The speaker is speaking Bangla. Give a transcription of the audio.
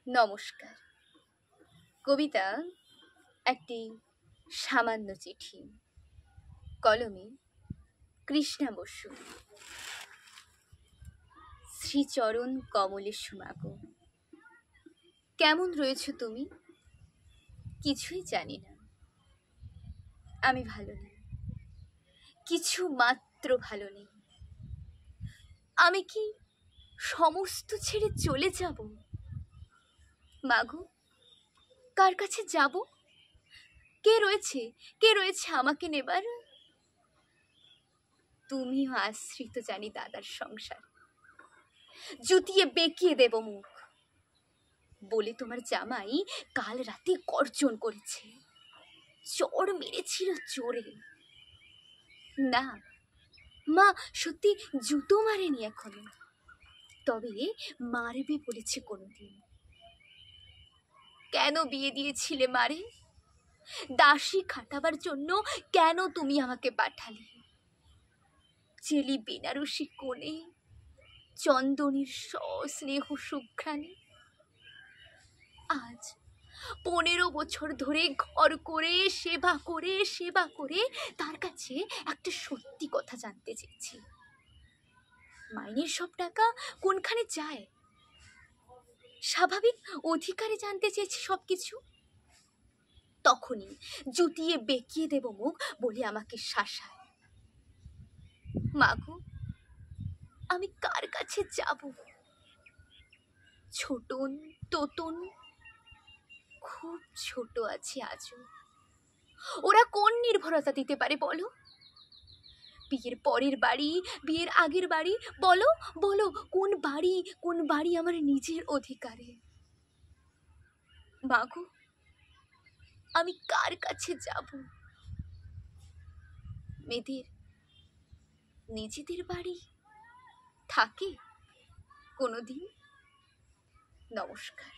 নমস্কার। কবিতা একটি সামান্য চিঠি। কলমে কৃষ্ণা বসু। শ্রীচরণ কমলেশু মাগো, কেমন রয়েছ তুমি? কিছুই জানি না। আমি ভালো নেই, কিছু মাত্র ভালো নেই। আমি কি সমস্ত ছেড়ে চলে যাব? মাগো, কার কাছে যাব? কে রয়েছে আমাকে নেবার? তুমিও আশ্রিত জানি দাদার সংসার। জুতিয়ে বেঁকিয়ে দেব মুখ বলে তোমার জামাই কাল রাতে গর্জন করেছে, চড় মেরেছিল জোরে। না মা, সত্যি জুতো মারেনি এখনো, তবে মারবে বলেছে কোনোদিন। কেন বিয়ে দিয়েছিলে মারে? দাসী খাটাবার জন্য কেন তুমি আমাকে পাঠালে? চেলি বেনারসি কোণে চন্দনীর স্নেহ সুঘ্রাণে। আজ 15 বছর ধরে ঘর করে সেবা করে তার কাছে একটা সত্যি কথা জানতে চেয়েছি। মাইনের সব টাকা কোনখানে যায়? স্বাভাবিক অধিকারে জানতে চেয়েছি সবকিছু। তখনই জুতিয়ে বেঁকিয়ে দেব মুখ বলে আমাকে শাসায়। মাগো, আমি কার কাছে যাব? ছোটন তোতন খুব ছোট আছে আজও। ওরা কোন নির্ভরতা দিতে পারে বলো? বিয়ের পরের বাড়ি, বিয়ের আগের বাড়ি, বলো বলো কোন বাড়ি আমার নিজের অধিকারে? মাগো, আমি কার কাছে যাব? মেয়েদের নিজেদের বাড়ি থাকে কোনোদিন? নমস্কার।